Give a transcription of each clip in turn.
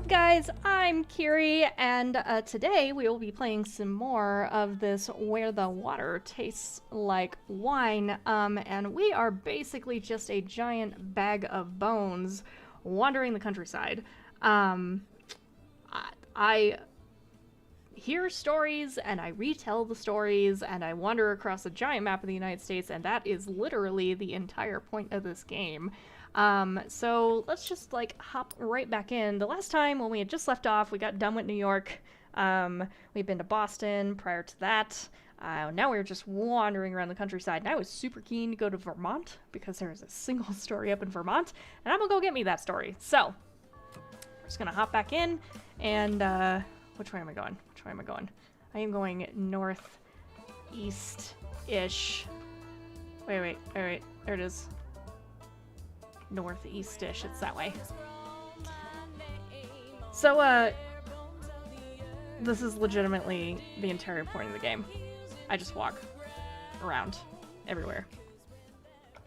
guys, I'm Kiri, and today we will be playing some more of this Where the Water Tastes Like Wine, and we are basically just a giant bag of bones wandering the countryside. I hear stories, and I retell the stories, and I wander across a giant map of the United States, and that is literally the entire point of this game. So let's just hop right back in. The last time when we had just left off, we got done with New York. We've been to Boston prior to that. Now we're just wandering around the countryside, and I was super keen to go to Vermont because there's a single story up in Vermont, and I'm gonna go get me that story. So we're just gonna hop back in, and which way am I going? Which way am I going? I am going northeast-ish. Wait, there it is. Northeast-ish, it's that way. So, this is legitimately the entire point of the game. I just walk around everywhere.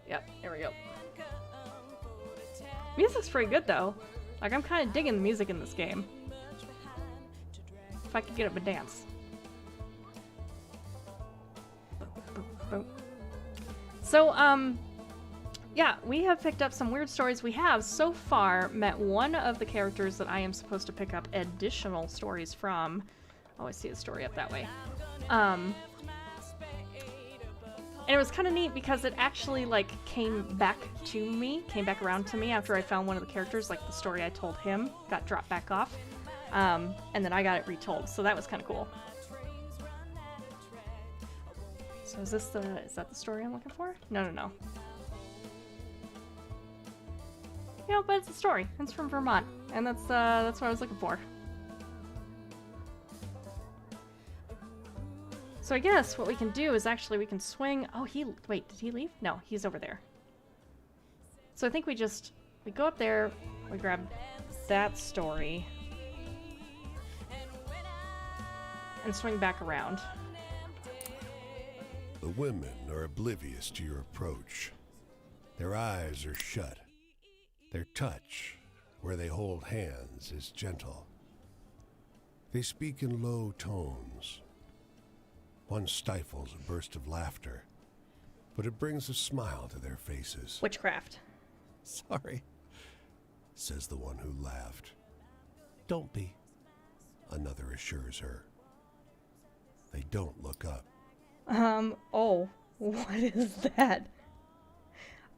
Yep, there we go. Music's pretty good, though. Like, I'm kind of digging the music in this game. If I could get up and dance. So, yeah, we have picked up some weird stories. We have, so far, met one of the characters that I am supposed to pick up additional stories from. Oh, I see a story up that way. And it was kind of neat because it actually, came back around to me after I found one of the characters, the story I told him got dropped back off. And then I got it retold, so that was kind of cool. So is that the story I'm looking for? No. Yeah, but it's a story. It's from Vermont, and that's what I was looking for. So I guess what we can do is actually we can swing. Oh, wait, did he leave? No, he's over there. So I think we go up there, we grab that story, and swing back around. The women are oblivious to your approach. Their eyes are shut. Their touch, where they hold hands, is gentle. They speak in low tones. One stifles a burst of laughter, but it brings a smile to their faces. Witchcraft. Sorry, says the one who laughed. Don't be, another assures her. They don't look up. Oh, what is that?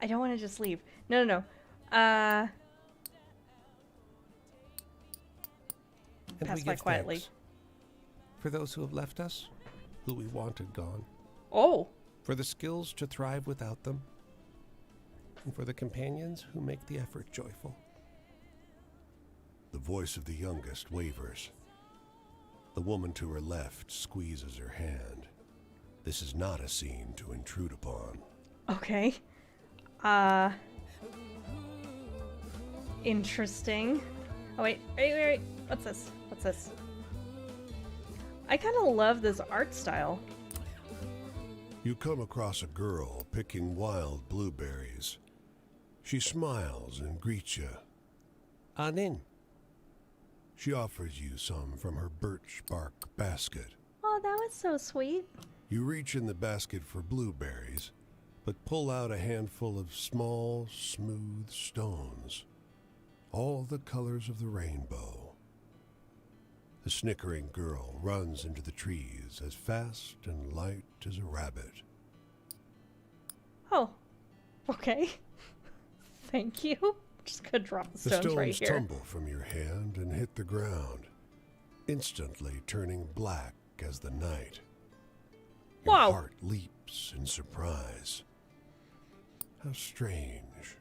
I don't want to just leave. No. And pass we by give quietly. thanks for those who have left us, who we wanted gone. Oh. For the skills to thrive without them, and for the companions who make the effort joyful. The voice of the youngest wavers. The woman to her left squeezes her hand. This is not a scene to intrude upon. Okay. Interesting. Oh, wait. What's this? I kind of love this art style. You come across a girl picking wild blueberries. She smiles and greets you. On in. She offers you some from her birch bark basket. Oh, that was so sweet. You reach in the basket for blueberries, but pull out a handful of small, smooth stones. All the colors of the rainbow. The snickering girl runs into the trees as fast and light as a rabbit. Oh, okay. Thank you. Just gonna drop the stones right here. The stones tumble from your hand and hit the ground, instantly turning black as the night. Your Wow. heart leaps in surprise. How strange.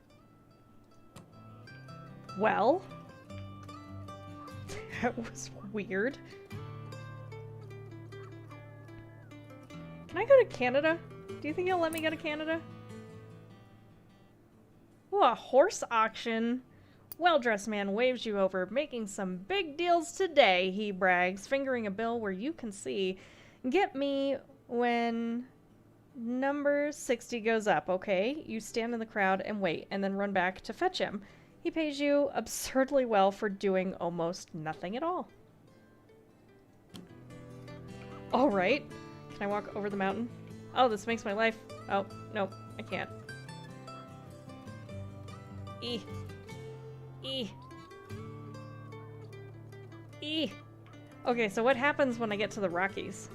Well, that was weird. Can I go to Canada? Do you think you'll let me go to Canada? Ooh, a horse auction. Well-dressed man waves you over, making some big deals today, he brags, fingering a bill where you can see. Get me when number 60 goes up, okay? You stand in the crowd and wait, and then run back to fetch him. He pays you absurdly well for doing almost nothing at all. Alright. Can I walk over the mountain? Oh, this makes my life... Oh, no, I can't. E. Okay, so what happens when I get to the Rockies?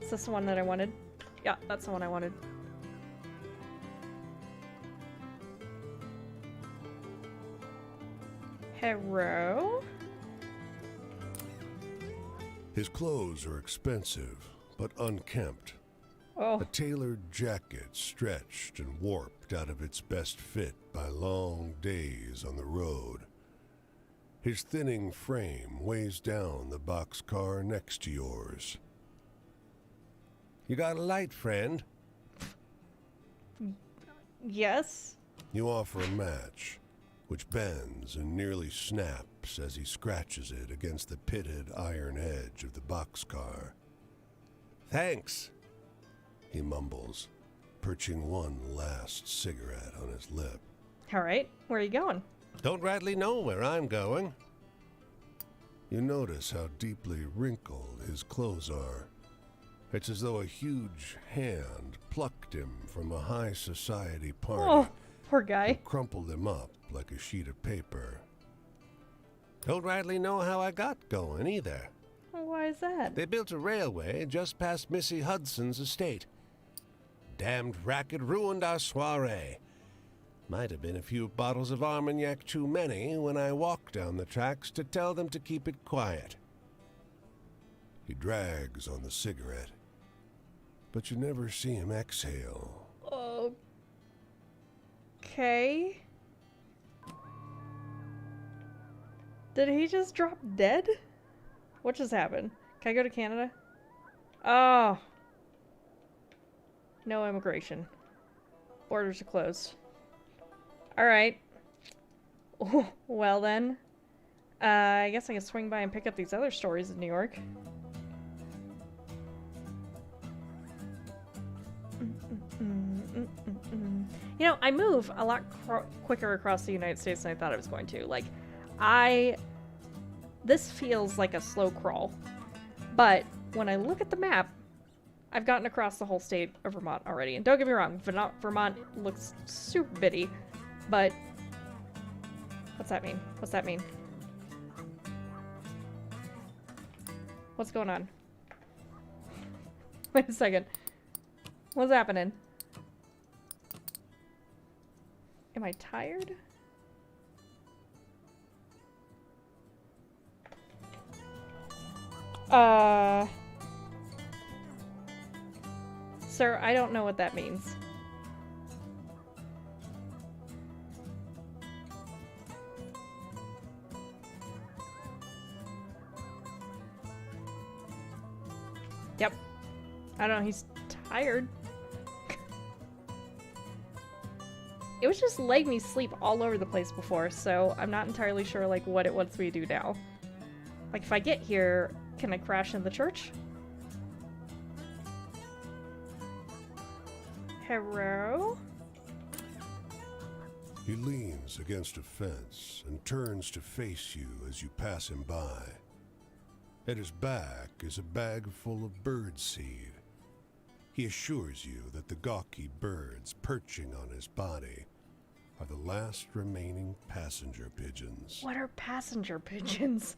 Is this the one that I wanted? Yeah, that's the one I wanted. Hello? His clothes are expensive, but unkempt. Oh. A tailored jacket stretched and warped out of its best fit by long days on the road. His thinning frame weighs down the boxcar next to yours. You got a light, friend? Yes? You offer a match, which bends and nearly snaps as he scratches it against the pitted iron edge of the boxcar. Thanks, he mumbles, perching one last cigarette on his lip. All right, where are you going? Don't rightly know where I'm going. You notice how deeply wrinkled his clothes are. It's as though a huge hand plucked him from a high society party. Oh, poor guy. And crumpled him up like a sheet of paper. Don't rightly know how I got going either. Why is that? They built a railway just past Missy Hudson's estate. Damned racket ruined our soiree. Might have been a few bottles of Armagnac too many when I walked down the tracks to tell them to keep it quiet. He drags on the cigarette, but you never see him exhale. Okay. Did he just drop dead? What just happened? Can I go to Canada? Oh. No immigration. Borders are closed. Alright. Well then. I guess I can swing by and pick up these other stories in New York. You know, I move a lot quicker across the United States than I thought I was going to. Like, this feels like a slow crawl. But when I look at the map, I've gotten across the whole state of Vermont already. And don't get me wrong, Vermont looks super bitty, but what's that mean? What's that mean? What's going on? Wait a second. What's happening? Am I tired? Sir, I don't know what that means. Yep. I don't know, he's tired. It was just letting me sleep all over the place before, so I'm not entirely sure, like, what it wants me to do now. Like, if I get here, can I crash in the church? Hello? He leans against a fence and turns to face you as you pass him by. At his back is a bag full of bird seed. He assures you that the gawky birds perching on his body are the last remaining passenger pigeons. What are passenger pigeons?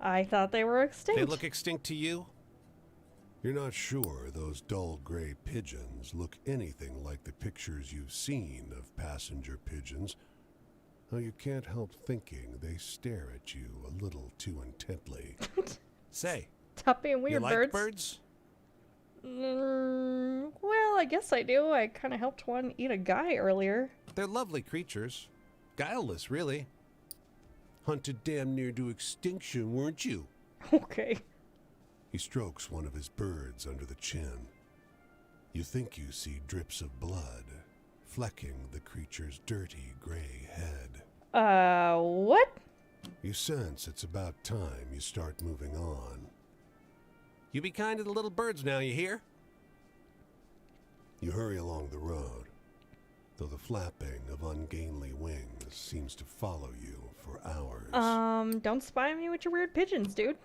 I thought they were extinct. They look extinct to you? You're not sure those dull gray pigeons look anything like the pictures you've seen of passenger pigeons, though you can't help thinking they stare at you a little too intently. Say, Stop being weird, you like birds. birds? Well, I guess I do. I kind of helped one eat a guy earlier. They're lovely creatures. Guileless, really. Hunted damn near to extinction, weren't you? Okay. He strokes one of his birds under the chin. You think you see drips of blood flecking the creature's dirty gray head. What? You sense it's about time you start moving on. You be kind to the little birds now, you hear? You hurry along the road. though the flapping of ungainly wings seems to follow you for hours. Don't spy on me with your weird pigeons, dude.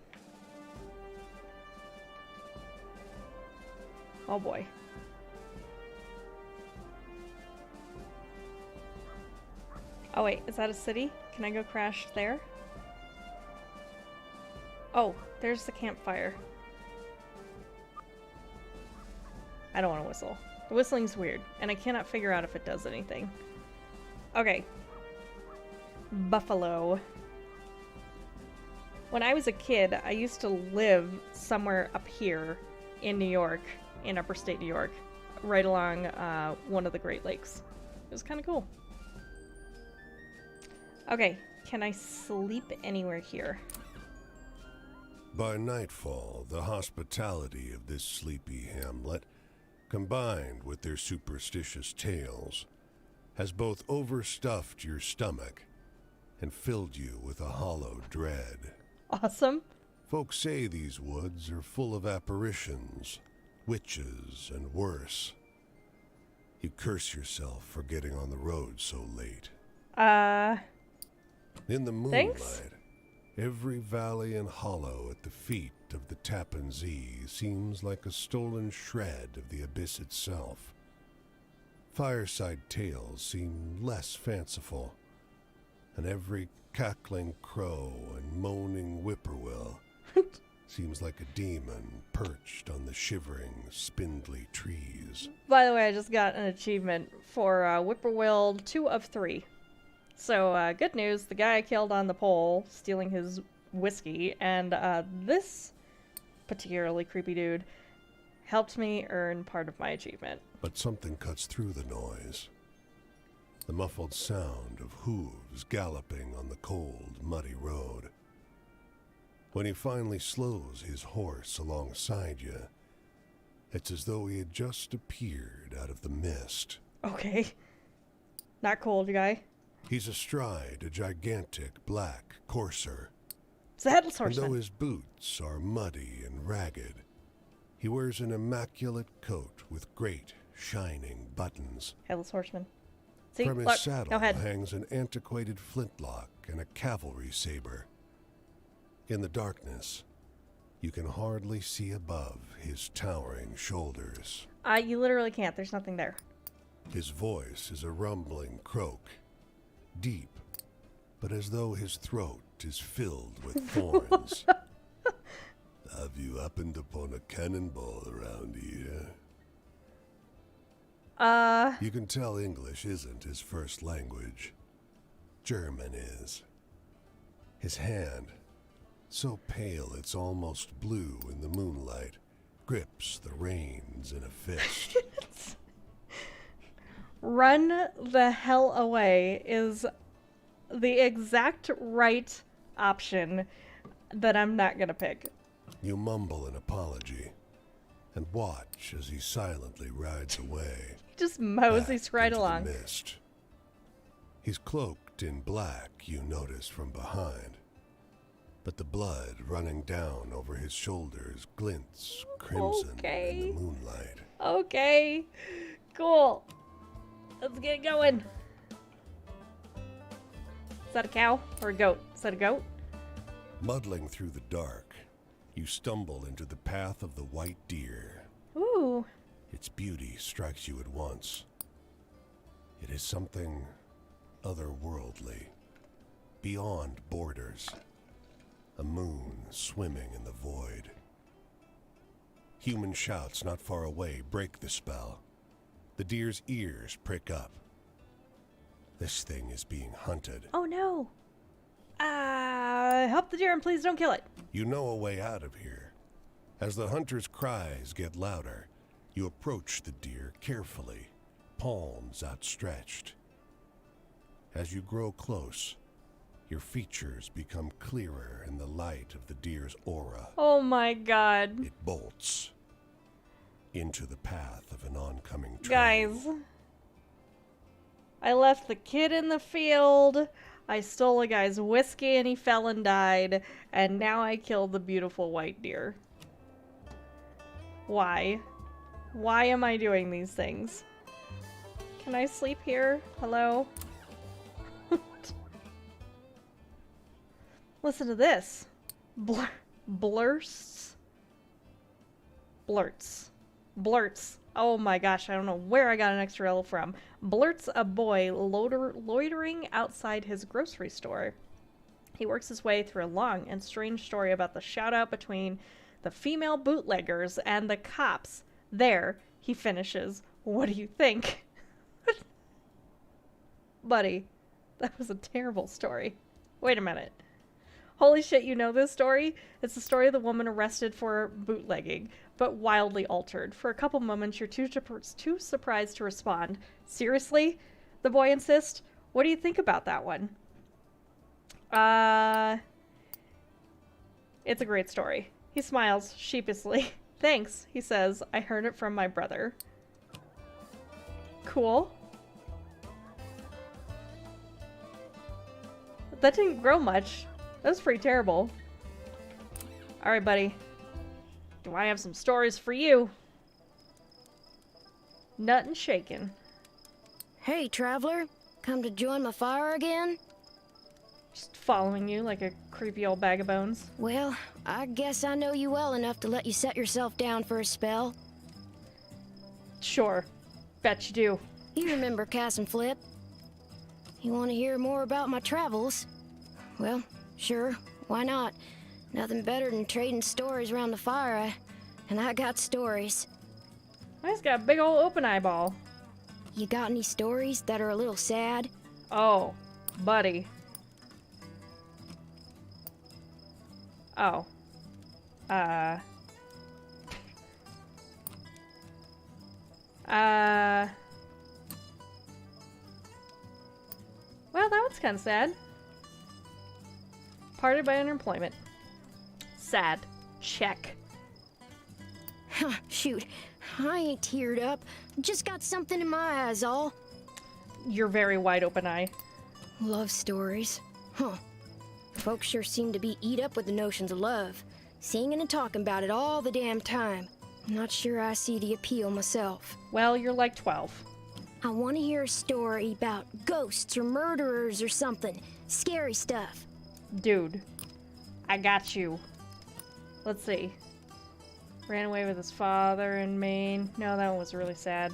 Oh boy. Oh wait, is that a city? Can I go crash there? Oh, there's the campfire. I don't want to whistle. The whistling's weird, and I cannot figure out if it does anything. Okay. Buffalo. When I was a kid, I used to live somewhere up here in New York, in upper state New York, right along one of the Great Lakes. It was kind of cool. Okay, can I sleep anywhere here? By nightfall, the hospitality of this sleepy hamlet, combined with their superstitious tales, has both overstuffed your stomach and filled you with a hollow dread. Awesome. Folks say these woods are full of apparitions, witches, and worse. You curse yourself for getting on the road so late. In the moonlight, Thanks? every valley and hollow at the feet of the Tappan Zee seems like a stolen shred of the abyss itself. Fireside tales seem less fanciful, and every cackling crow and moaning whippoorwill seems like a demon perched on the shivering, spindly trees. By the way, I just got an achievement for Whippoorwill 2 of 3. So, good news, the guy I killed on the pole, stealing his whiskey, and this particularly creepy dude helped me earn part of my achievement. But something cuts through the noise. The muffled sound of hooves galloping on the cold, muddy road. When he finally slows his horse alongside you, it's as though he had just appeared out of the mist. Okay. Not cold, you guy. He's astride a gigantic black courser. It's the Headless And though Horseman. his boots are muddy and ragged, he wears an immaculate coat with great, shining buttons. Headless Horseman. See, From his look, saddle go ahead. hangs an antiquated flintlock and a cavalry saber. In the darkness, you can hardly see above his towering shoulders. You literally can't. There's nothing there. His voice is a rumbling croak, deep, but as though his throat is filled with thorns. Have you happened upon a cannonball around here? You can tell English isn't his first language. German is. His hand, so pale it's almost blue in the moonlight, grips the reins in a fist. Run the hell away is the exact right option that I'm not gonna pick. You mumble an apology and watch as he silently rides away. He just moseys back right into the along. mist. He's cloaked in black, you notice from behind, but the blood running down over his shoulders glints crimson Okay. in the moonlight. Okay, cool. Let's get going. Is that a cow or a goat? Is that a goat? Muddling through the dark, you stumble into the path of the white deer. Ooh. Its beauty strikes you at once. It is something otherworldly, beyond borders. A moon swimming in the void. Human shouts not far away break the spell. The deer's ears prick up. This thing is being hunted. Oh no. Help the deer and please don't kill it. You know a way out of here. As the hunter's cries get louder, you approach the deer carefully, palms outstretched. As you grow close, your features become clearer in the light of the deer's aura. Oh my god. It bolts into the path of an oncoming train. Guys. I left the kid in the field. I stole a guy's whiskey and he fell and died. And now I killed the beautiful white deer. Why? Why am I doing these things? Can I sleep here? Hello? Listen to this. Blurts. Blurts. Oh my gosh, I don't know where I got an extra L from. Blurts a boy loitering outside his grocery store. He works his way through a long and strange story about the shoutout between the female bootleggers and the cops. There, he finishes. What do you think? Buddy, that was a terrible story. Wait a minute. Holy shit, you know this story? It's the story of the woman arrested for bootlegging, but wildly altered. For a couple moments, you're too surprised to respond. Seriously? The boy insists. What do you think about that one? It's a great story. He smiles sheepishly. Thanks, he says. I heard it from my brother. Cool. That didn't grow much. That was pretty terrible. Alright, buddy. Do I have some stories for you? Nuttin' shakin'. Hey, traveler. Come to join my fire again? Just following you like a creepy old bag of bones. Well, I guess I know you well enough to let you set yourself down for a spell. Sure. Bet you do. You remember Cass and Flip? You want to hear more about my travels? Well, sure. Why not? Nothing better than trading stories around the fire, and I got stories. He's got a big old open eyeball. You got any stories that are a little sad? Oh, buddy. Oh. Well, that one's kind of sad. Parted by unemployment. Sad. Check. Huh, shoot. I ain't teared up. Just got something in my eyes, all. Your very wide open eye. Love stories. Huh. Folks sure seem to be eat up with the notions of love. Singing and talking about it all the damn time. Not sure I see the appeal myself. Well, you're like 12. I want to hear a story about ghosts or murderers or something. Scary stuff. Dude. I got you. Let's see. Ran away with his father in Maine. No, that one was really sad.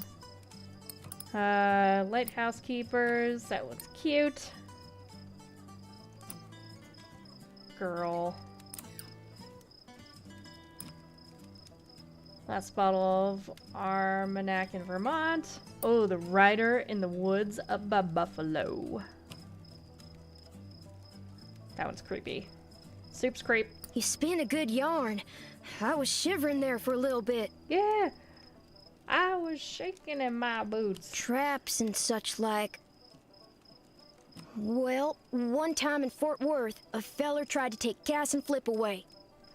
Lighthouse Keepers. That one's cute. Girl. Last bottle of Armagnac in Vermont. Oh, the Rider in the Woods up by Buffalo. That one's creepy. Soup's creep. You spin a good yarn. I was shivering there for a little bit. Yeah. I was shaking in my boots. Traps and such like. Well, one time in Fort Worth, a feller tried to take Cass and Flip away.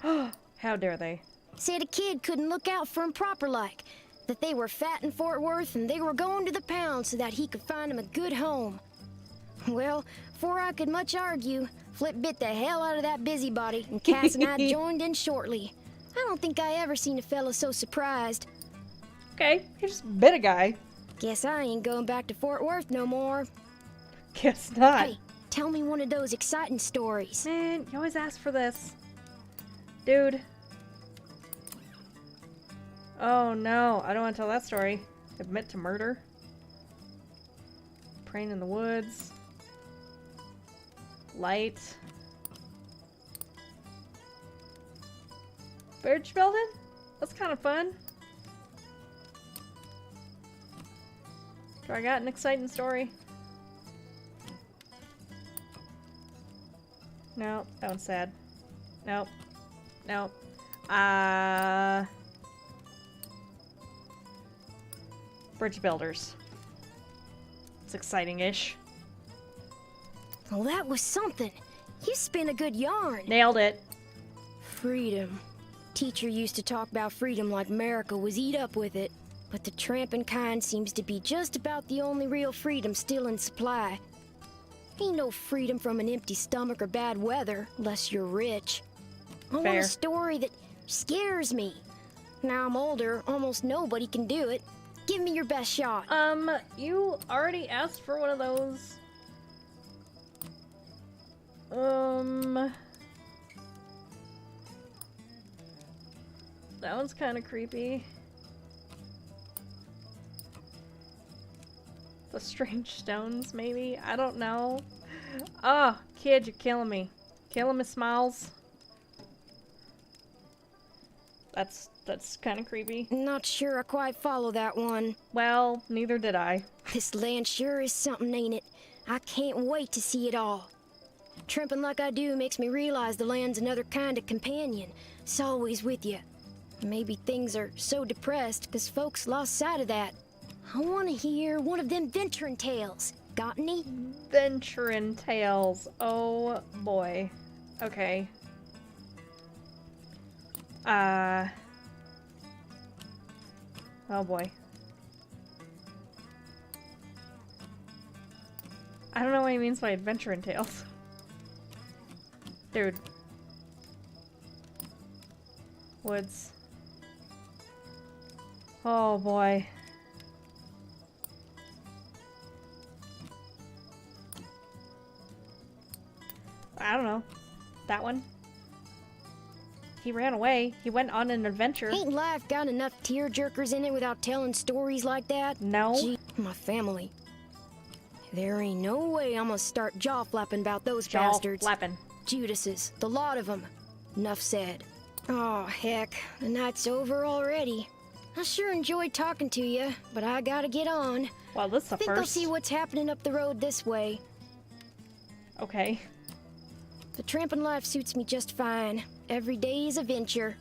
How dare they? Said a kid couldn't look out for him proper like. That they were fat in Fort Worth and they were going to the pound so that he could find him a good home. Well, before I could much argue, Flip bit the hell out of that busybody and Cass and I joined in shortly. I don't think I ever seen a fella so surprised. Okay, you just bit a guy. Guess I ain't going back to Fort Worth no more. Guess not. Hey, tell me one of those exciting stories. Man, you always ask for this. Dude. Oh no, I don't want to tell that story. Admit to murder. Praying in the woods. Light. Birch building? That's kind of fun. Do I got an exciting story? No, that one's sad. Nope. Nope. Bridge builders. It's exciting-ish. Well, that was something. You spin a good yarn. Nailed it. Freedom. Teacher used to talk about freedom like America was eat up with it. But the tramping kind seems to be just about the only real freedom still in supply. Ain't no freedom from an empty stomach or bad weather, unless you're rich. I want Fair. a story that scares me. Now I'm older, almost nobody can do it. Give me your best shot. You already asked for one of those. That one's kind of creepy. The strange stones, maybe? I don't know. Oh, kid, you're killing me. Killing me, Smiles. That's kind of creepy. Not sure I quite follow that one. Well, neither did I. This land sure is something, ain't it? I can't wait to see it all. Tramping like I do makes me realize the land's another kind of companion. It's always with you. Maybe things are so depressed because folks lost sight of that. I want to hear one of them venturing tales. Got any? Venturing tales. Oh boy. Okay. Oh boy. I don't know what he means by adventuring tales. Dude. Woods. Oh boy. I don't know. That one? He ran away. He went on an adventure. Ain't life got enough tearjerkers in it without telling stories like that? No. Gee, my family. There ain't no way I'm gonna start jaw-flapping about those bastards. Flapping. Judases, the lot of them. Enough said. Oh, heck. The night's over already. I sure enjoyed talking to you, but I gotta get on. Well, this is the Think I'll first. see what's happening up the road this way. Okay. The tramping life suits me just fine. Every day is a venture.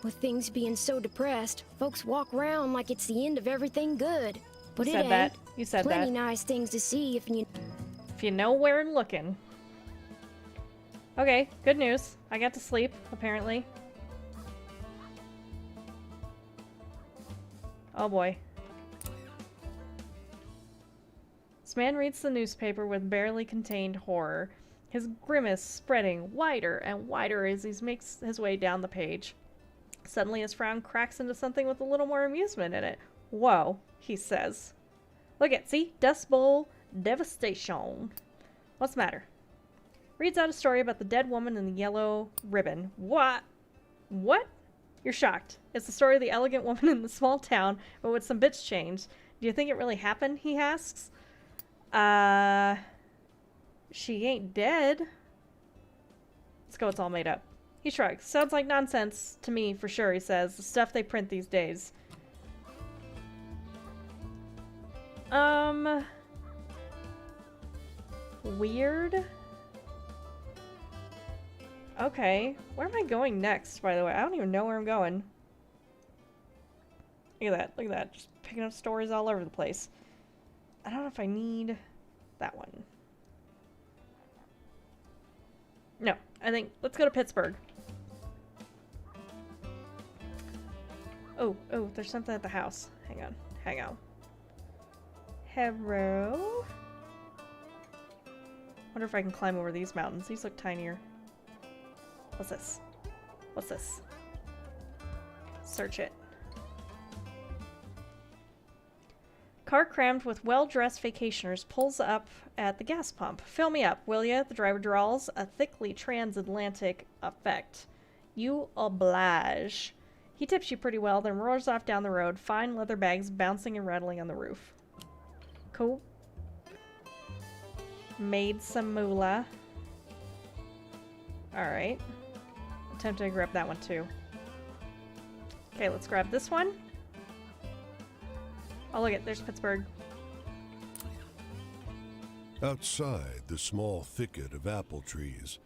With things being so depressed, folks walk around like it's the end of everything good. But You it said ain't. that. You said Plenty that. nice things to see if you... If you know where looking. Okay, good news. I got to sleep, apparently. Oh boy. This man reads the newspaper with barely contained horror, his grimace spreading wider and wider as he makes his way down the page. Suddenly his frown cracks into something with a little more amusement in it. Whoa, he says. Look at, see? Dust Bowl devastation. What's the matter? Reads out a story about the dead woman in the yellow ribbon. What? What? You're shocked. It's the story of the elegant woman in the small town, but with some bits changed. Do you think it really happened? He asks. She ain't dead. Let's go, it's all made up. He shrugs. Sounds like nonsense to me, for sure, he says. The stuff they print these days. Weird? Okay. Where am I going next, by the way? I don't even know where I'm going. Look at that. Look at that. Just picking up stories all over the place. I don't know if I need that one. No. I think... Let's go to Pittsburgh. Oh, there's something at the house. Hang on. Hang on. Hello? Wonder if I can climb over these mountains. These look tinier. What's this? What's this? Search it. Car crammed with well-dressed vacationers pulls up at the gas pump. Fill me up, will ya? The driver drawls, a thickly transatlantic effect. You oblige. He tips you pretty well, then roars off down the road, fine leather bags bouncing and rattling on the roof. Cool. Made some moolah. Alright. Tempted to grab that one too. Okay, let's grab this one. Oh, look at, there's Pittsburgh. Outside the small thicket of apple trees,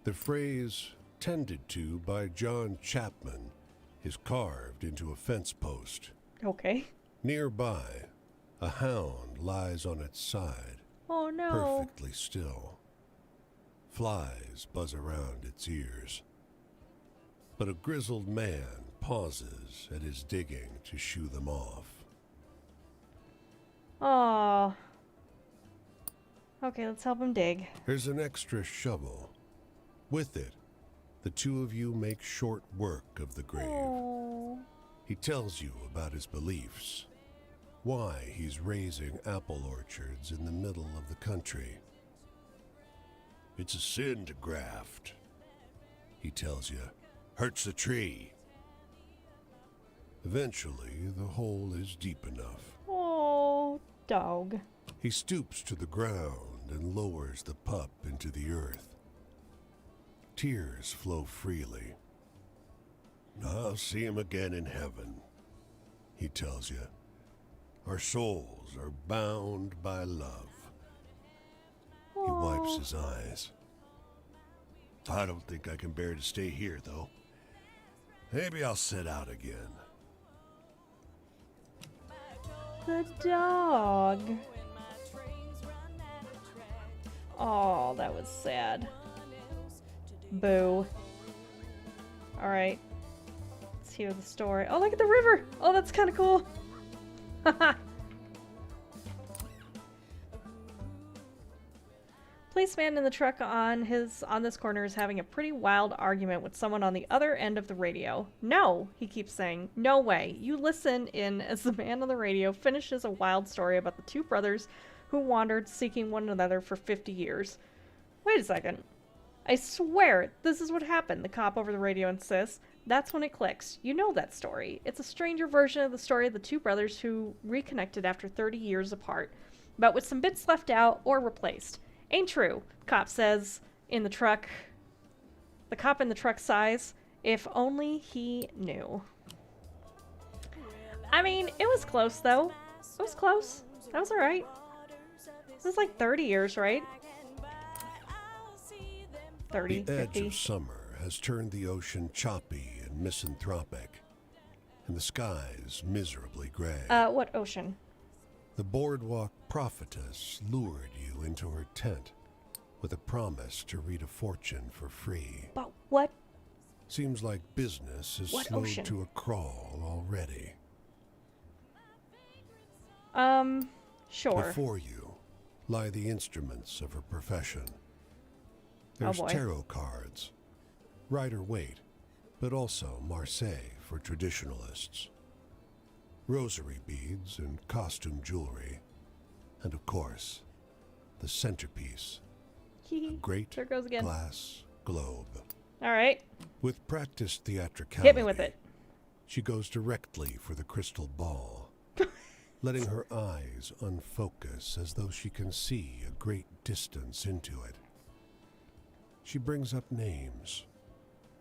the phrase "tended to by John Chapman" is carved into a fence post. Okay. Nearby, a hound lies on its side, Oh no. perfectly still. Flies buzz around its ears. But a grizzled man pauses at his digging to shoo them off. Aww. Okay, let's help him dig. There's an extra shovel. With it, the two of you make short work of the grave. Oh. He tells you about his beliefs. why he's raising apple orchards in the middle of the country. It's a sin to graft, he tells you. Hurts the tree. Eventually, the hole is deep enough. Oh, dog. He stoops to the ground and lowers the pup into the earth. Tears flow freely. I'll see him again in heaven, he tells you. Our souls are bound by love. He wipes his eyes. I don't think I can bear to stay here, though. Maybe I'll set out again. The dog. Oh, that was sad. Boo. Alright. Let's hear the story. Oh, look at the river! Oh, that's kind of cool. Haha. Policeman in the truck on this corner is having a pretty wild argument with someone on the other end of the radio. No, he keeps saying. No way. You listen in as the man on the radio finishes a wild story about the two brothers who wandered seeking one another for 50 years. Wait a second. I swear this is what happened, the cop over the radio insists. That's when it clicks. You know that story. It's a stranger version of the story of the two brothers who reconnected after 30 years apart, but with some bits left out or replaced. Ain't true, cop says in the truck. The cop in the truck sighs. If only he knew. I mean, it was close, though. It was close. That was alright. It was like 30 years, right? 30, The edge 50. of summer has turned the ocean choppy and misanthropic, and the skies miserably gray. What ocean? The boardwalk prophetess lured you into her tent with a promise to read a fortune for free. But what? Seems like business is What slowed ocean? to a crawl already. Sure. Before you lie the instruments of her profession. Oh, There's boy. tarot cards, Rider-Waite, but also Marseille for traditionalists. Rosary beads and costume jewelry, and of course, the centerpiece, a great There it goes again. glass globe. Alright. With practiced theatricality, Hit me with it. she goes directly for the crystal ball, letting her eyes unfocus as though she can see a great distance into it. She brings up names,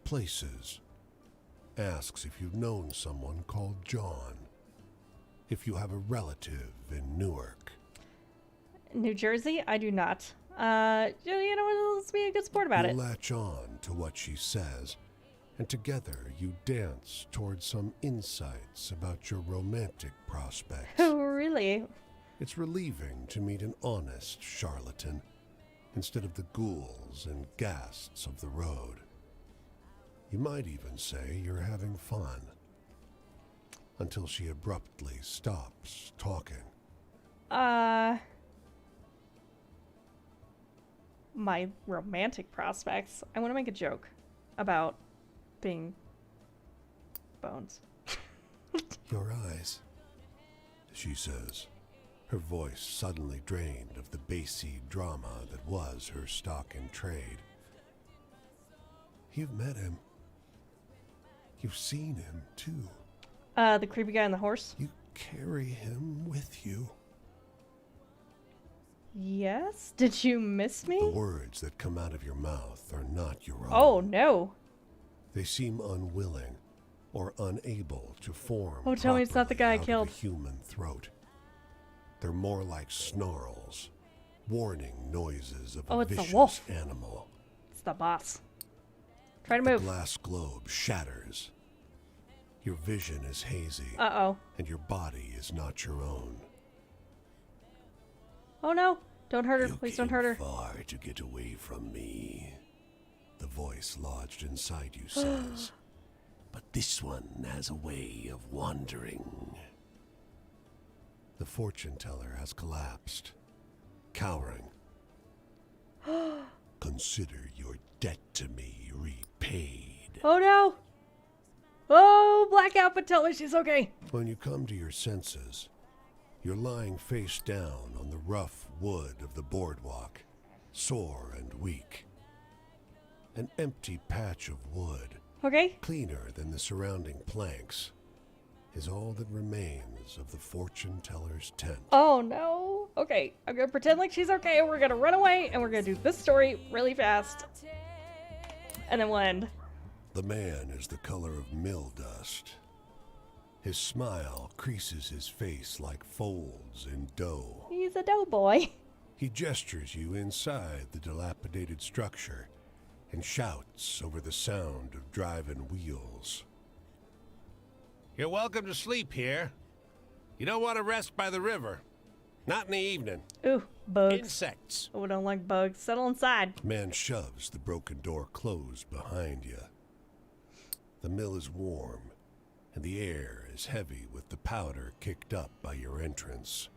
places, asks if you've known someone called John, if you have a relative in Newark. New Jersey? I do not. You know what? Let's be a good sport about You it. latch on to what she says, and together you dance towards some insights about your romantic prospects. Oh, really? It's relieving to meet an honest charlatan instead of the ghouls and ghasts of the road. You might even say you're having fun. Until she abruptly stops talking. My romantic prospects. I want to make a joke about being bones. Your eyes, she says, her voice suddenly drained of the bassy drama that was her stock in trade. You've met him. You've seen him, too. The creepy guy on the horse? You carry him with you. Yes? Did you miss The me? words that come out of your mouth are not your own. Oh, no. They seem unwilling or unable to form. Oh, tell me it's not the guy I properly killed. out of a human throat. They're more like snarls, warning noises of Oh, a it's the vicious wolf. animal. It's the boss. Try to The move. glass globe shatters. Your vision is hazy, Uh-oh. and your body is not your own. Oh, no. Don't hurt her. You Please don't came hurt her. far to get away from me, the voice lodged inside you says. But this one has a way of wandering. The fortune teller has collapsed, cowering. Consider your debt to me repaid. Oh, no. Oh, blackout, but tell me she's okay. When you come to your senses, You're lying face down on the rough wood of the boardwalk, sore and weak. An empty patch of wood, Okay. cleaner than the surrounding planks, is all that remains of the fortune teller's tent. Oh no. Okay, I'm gonna pretend like she's okay, and we're gonna run away, and we're gonna do this story really fast. And then we'll end. The man is the color of mill dust. His smile creases his face like folds in dough. He's a doughboy. He gestures you inside the dilapidated structure and shouts over the sound of driving wheels. You're welcome to sleep here. You don't want to rest by the river. Not in the evening. Ooh, bugs. Insects. Oh, I don't like bugs. Settle inside. Man shoves the broken door closed behind you. The mill is warm, and the air is heavy with the powder kicked up by your entrance.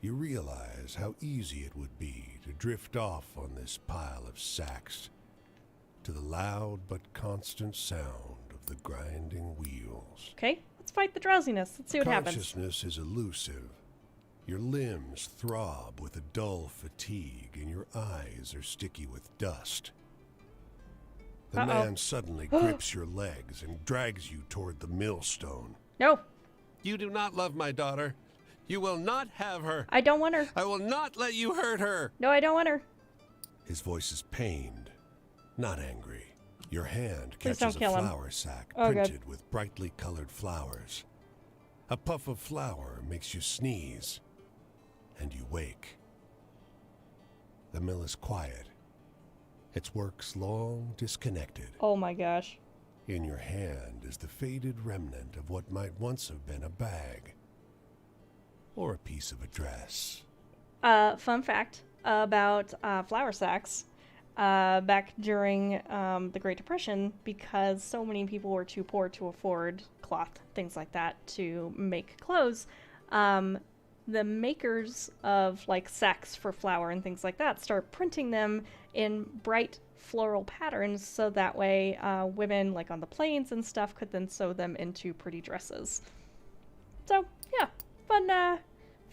You realize how easy it would be to drift off on this pile of sacks to the loud but constant sound of the grinding wheels. Okay, let's fight the drowsiness. Let's see what happens. Consciousness is elusive. Your limbs throb with a dull fatigue, and your eyes are sticky with dust. The man suddenly grips your legs and drags you toward the millstone. No, You do not love my daughter. You will not have her. I don't want her. I will not let you hurt her. No, I don't want her. His voice is pained, not angry. Your hand Please catches a don't kill him. flour sack Oh, printed God. with brightly colored flowers. A puff of flour makes you sneeze, and you wake. The mill is quiet. Its works long disconnected. Oh my gosh. In your hand is the faded remnant of what might once have been a bag. Or a piece of a dress. Fun fact about flour sacks. Back during the Great Depression, because so many people were too poor to afford cloth, things like that, to make clothes, the makers of like sacks for flour and things like that start printing them in bright floral patterns, so that way women like on the plains and stuff could then sew them into pretty dresses. So yeah, fun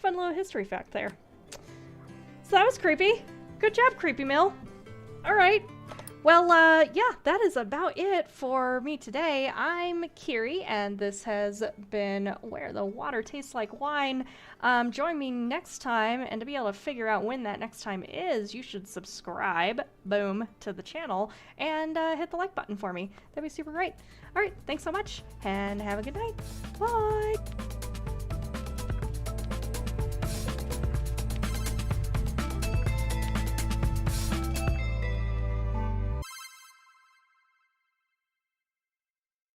little history fact there. So that was creepy. Good job, Creepy Mill. All right. Well, yeah, that is about it for me today. I'm Kiri, and this has been Where the Water Tastes Like Wine. Join me next time, and to be able to figure out when that next time is, you should subscribe, boom, to the channel, and hit the like button for me. That'd be super great. All right, thanks so much, and have a good night. Bye!